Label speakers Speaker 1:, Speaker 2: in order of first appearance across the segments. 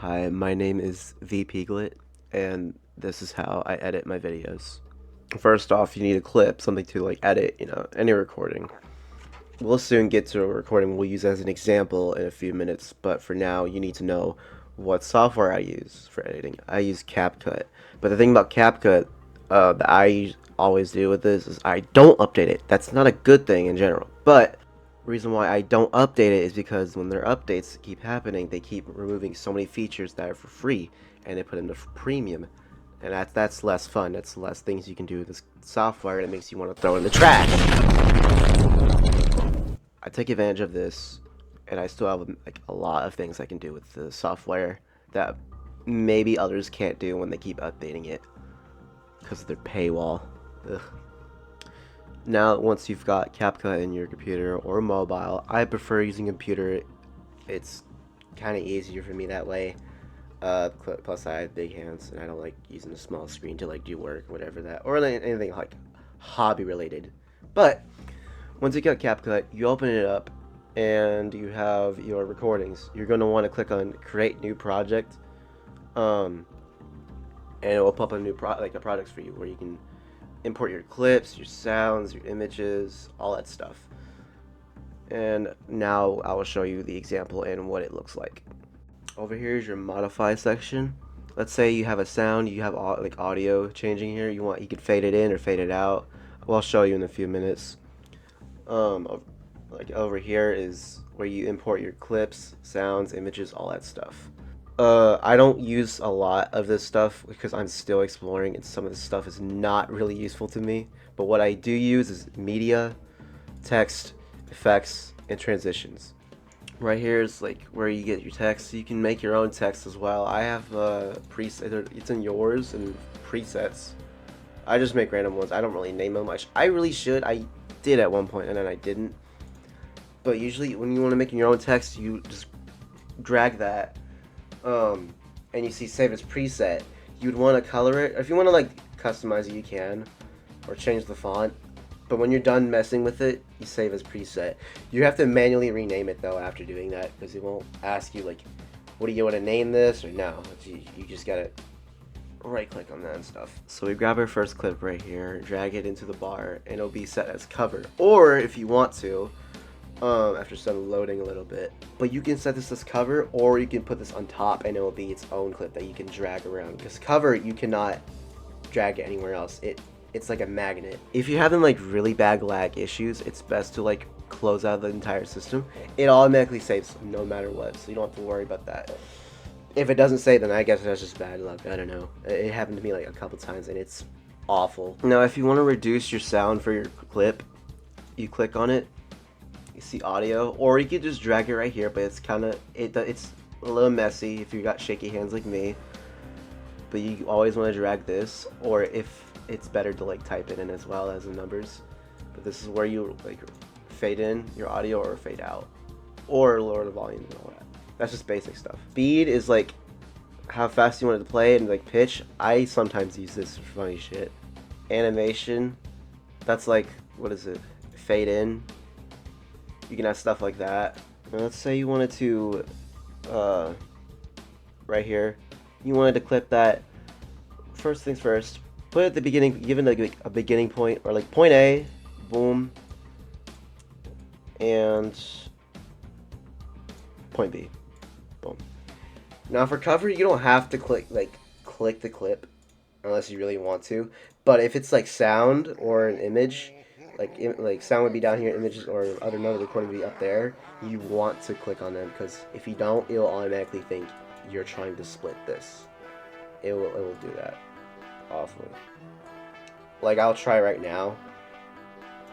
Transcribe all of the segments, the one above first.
Speaker 1: Hi, my name is the Peeglet, and this is how I edit my videos. First off, you need a clip, something to like edit, any recording. We'll soon get to a recording we'll use as an example in a few minutes, but for now, you need to know what software I use for editing. I use CapCut, but the thing about CapCut that I always do with this is I don't update it. That's not a good thing in general, but reason why I don't update it is because when their updates keep happening, they keep removing so many features that are for free, and they put into premium, and that's less fun. That's less things you can do with this software, and it makes you want to throw it in the trash. I take advantage of this, and I still have like a lot of things I can do with the software that maybe others can't do when they keep updating it because of their paywall. Ugh. Now, once you've got CapCut in your computer or mobile, I prefer using computer. It's kind of easier for me that way. Plus, I have big hands, and I don't like using a small screen to like do work, whatever that, or anything like hobby related. But once you got CapCut, you open it up, and you have your recordings. You're gonna want to click on Create New Project, and it will pop up a new projects for you where you can import your clips, your sounds, your images, all that stuff. And now I will show you the example and what it looks like. Over here is your modify section. Let's say you have a sound, you have like audio changing here. You can fade it in or fade it out. Well, I'll show you in a few minutes. Like over here is where you import your clips, sounds, images, all that stuff. I don't use a lot of this stuff because I'm still exploring, and some of this stuff is not really useful to me. But what I do use is media, text, effects, and transitions. Right here is like where you get your text. You can make your own text as well. I have preset. It's in yours and presets. I just make random ones. I don't really name them much. I really should. I did at one point and then I didn't. But usually when you want to make your own text, you just drag that. And you see save as preset. You'd want to color it. If you want to like customize it, you can, or change the font. But when you're done messing with it, you save as preset. You have to manually rename it though after doing that, because it won't ask you like, what do you want to name this, or no. You just gotta right click on that and stuff. So we grab our first clip right here, drag it into the bar, and it'll be set as cover. Or if you want to, after some loading a little bit, but you can set this as cover, or you can put this on top and it will be its own clip that you can drag around, because cover you cannot drag it anywhere else. It's like a magnet. If you're having like really bad lag issues, it's best to like close out the entire system. It automatically saves no matter what, so you don't have to worry about that. If it doesn't save, then I guess that's just bad luck. I don't know. It happened to me like a couple times and it's awful. Now if you want to reduce your sound for your clip, you click on it, you see audio, or you could just drag it right here, but it's it's a little messy if you got shaky hands like me. But you always want to drag this, or if it's better to like type it in as well as the numbers. But this is where you like fade in your audio or fade out, or lower the volume and all that. That's just basic stuff. Speed is like how fast you want it to play, and like pitch. I sometimes use this for funny shit. Animation, that's like, what is it? Fade in. You can have stuff like that. Now let's say you wanted to, right here, you wanted to clip that. First things first, put it at the beginning, given like a beginning point, or like point A, boom, and point B, boom. Now for cover, you don't have to click the clip unless you really want to. But if it's like sound or an image, like sound would be down here, images or other another recording would be up there. You want to click on them, because if you don't, it will automatically think you're trying to split this. It will do that awfully. Like I'll try right now.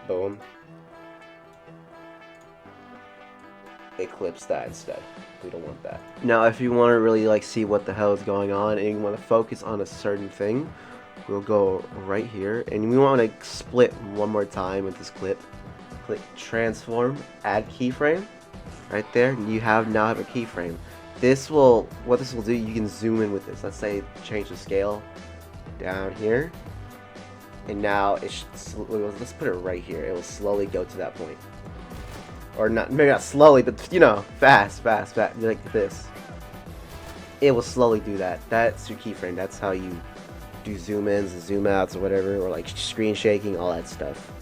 Speaker 1: Boom. It clips that instead. We don't want that. Now if you want to really like see what the hell is going on and you want to focus on a certain thing, we'll go right here, and we want to split one more time with this clip. Click transform, add keyframe, right there. You now have a keyframe. What this will do, you can zoom in with this. Let's say change the scale down here, and now let's put it right here. It will slowly go to that point. or not, maybe not slowly, but you know, fast, like this. it will slowly do that. That's your keyframe. That's how you do zoom ins and zoom outs or whatever, or like screen shaking, all that stuff.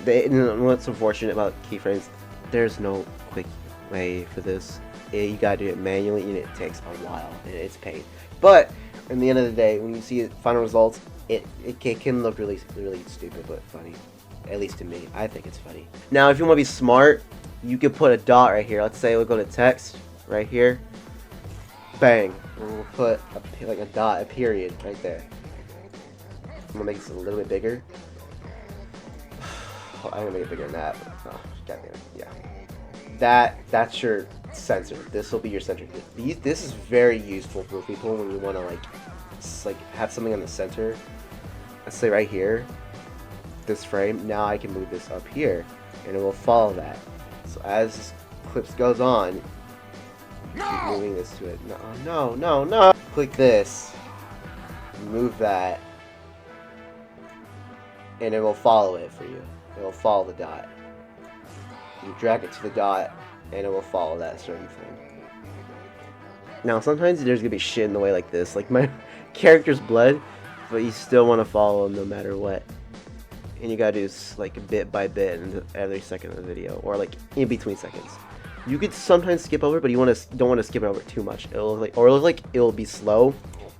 Speaker 1: And what's unfortunate about keyframes, there's no quick way for this. You gotta do it manually, and it takes a while, and it's pain. But in the end of the day, when you see the final results, it can look really stupid but funny. At least to me, I think it's funny. Now, if you want to be smart, you could put a dot right here. Let's say we'll go to text right here. Bang. And we'll put like a dot, a period right there. I'm gonna make this a little bit bigger. I'm gonna make it bigger than that. Oh, goddamn. Yeah. That's your censor. This will be your center. This is very useful for people when you want to like have something on the center. Let's say right here. This frame. Now I can move this up here, and it will follow that. So as this clips goes on, keep moving this to it. No. Click this. Move that, and it will follow it for you. It will follow the dot. You drag it to the dot, and it will follow that certain thing. Now, sometimes there's gonna be shit in the way like this, like my character's blood, but you still want to follow them no matter what. And you gotta do this like bit by bit in every second of the video, or like in between seconds. You could sometimes skip over, but you don't want to skip it over too much. It'll look like it'll be slow,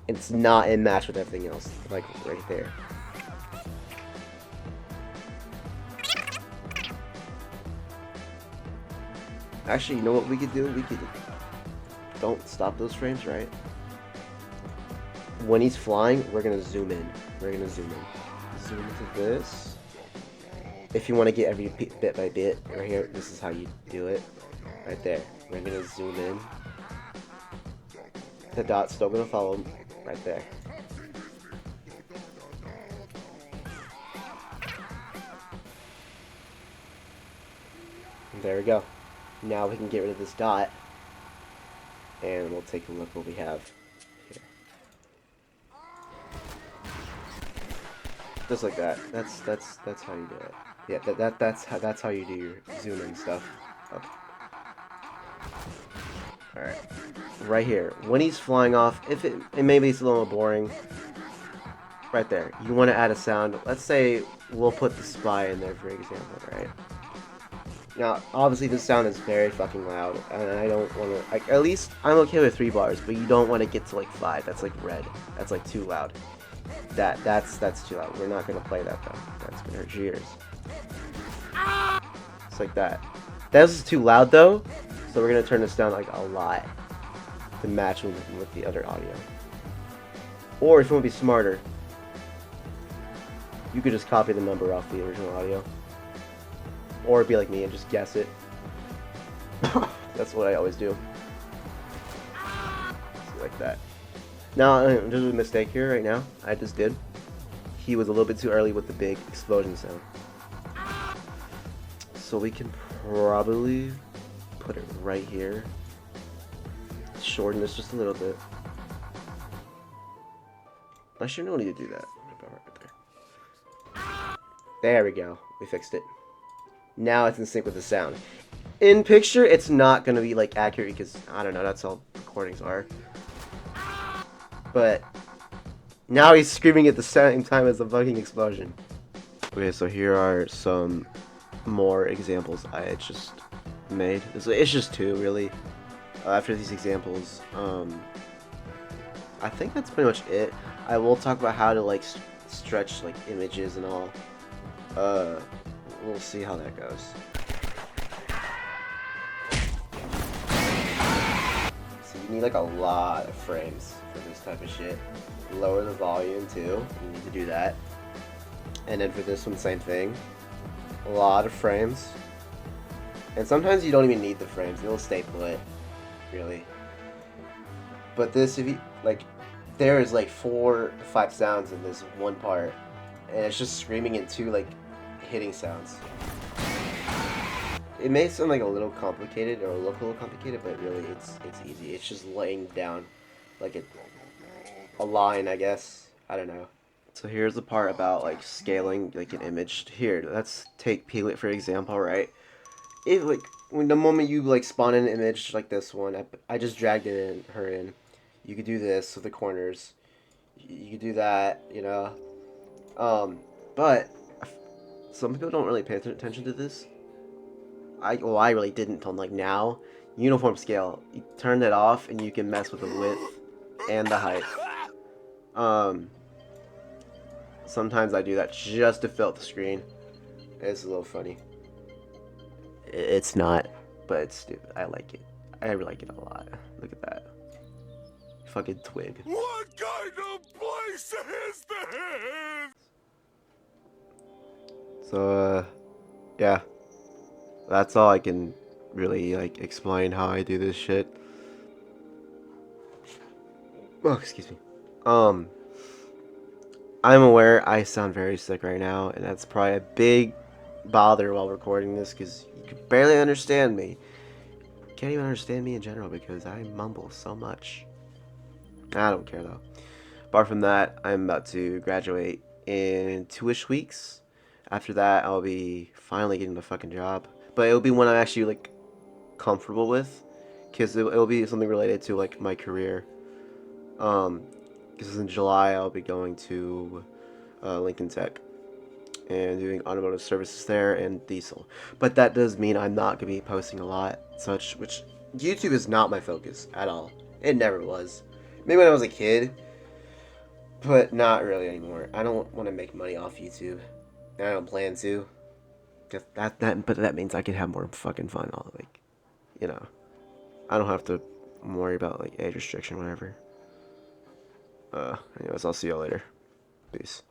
Speaker 1: and it's not in match with everything else, like right there. Actually, you know what we could do? We could don't stop those frames, right? When he's flying, we're gonna zoom in. Zoom into this. If you want to get every bit by bit, right here, this is how you do it. Right there. We're gonna zoom in. The dot's still gonna follow him. Right there. And there we go. Now we can get rid of this dot, and we'll take a look what we have here. Just like that. That's how you do it. Yeah, that's how you do your zoom in stuff. Okay. All right. Right here, when he's flying off, if it maybe it's a little boring. Right there, you want to add a sound. Let's say we'll put the spy in there for example, right? Now, obviously, this sound is very fucking loud, and I don't want to. Like, at least I'm okay with 3 bars, but you don't want to get to like 5. That's like red. That's like too loud. That's too loud. We're not gonna play that though. That's gonna hurt your ears. It's like that. This is too loud though, so we're gonna turn this down like a lot to match with the other audio. Or if you want to be smarter, you could just copy the number off the original audio. Or be like me and just guess it. That's what I always do. Like that. Now, there's a mistake here right now. I just did. He was a little bit too early with the big explosion sound. So we can probably put it right here. Shorten this just a little bit. Actually, no need to do that. There we go. We fixed it. Now it's in sync with the sound. In picture, it's not gonna be like accurate because I don't know. That's all recordings are. But now he's screaming at the same time as the fucking explosion. Okay, so here are some more examples I just made. It's just 2 really. After these examples, I think that's pretty much it. I will talk about how to like stretch like images and all. We'll see how that goes. So you need like a lot of frames for this type of shit. Lower the volume too. You need to do that. And then for this one, same thing. A lot of frames. And sometimes you don't even need the frames. It'll stay put, really. But this, if you like, there is like 4 to 5 sounds in this one part, and it's just screaming in 2 like hitting sounds. It may sound like a little complicated or look a little complicated, but really it's easy. It's just laying down like a line, I guess. I don't know. So here's the part about like scaling like an image. Here, let's take Peeglet for example, right? If like when the moment you like spawn in an image like this one, I just dragged her in. You could do this with the corners. You could do that, you know. But some people don't really pay attention to this. I really didn't until like now. Uniform scale. You turn it off and you can mess with the width and the height. Um, Sometimes I do that just to fill up the screen. It's a little funny. It's not, but it's stupid. I like it. I really like it a lot. Look at that. Fucking twig.
Speaker 2: What kind of place is this?
Speaker 1: So, yeah. That's all I can really, like, explain how I do this shit. Oh, excuse me. I'm aware I sound very sick right now, and that's probably a big bother while recording this, because you can barely understand me. You can't even understand me in general, because I mumble so much. I don't care, though. Apart from that, I'm about to graduate in 2-ish weeks. After that, I'll be finally getting a fucking job. But it'll be one I'm actually, like, comfortable with. Because it'll be something related to, like, my career. Because in July, I'll be going to Lincoln Tech. And doing automotive services there and diesel. But that does mean I'm not going to be posting a lot. Such, which YouTube is not my focus at all. It never was. Maybe when I was a kid. But not really anymore. I don't want to make money off YouTube. And I don't plan to. But that means I can have more fucking fun. All like, you know, I don't have to worry about like age restriction, whatever. Anyways, I'll see y'all later. Peace.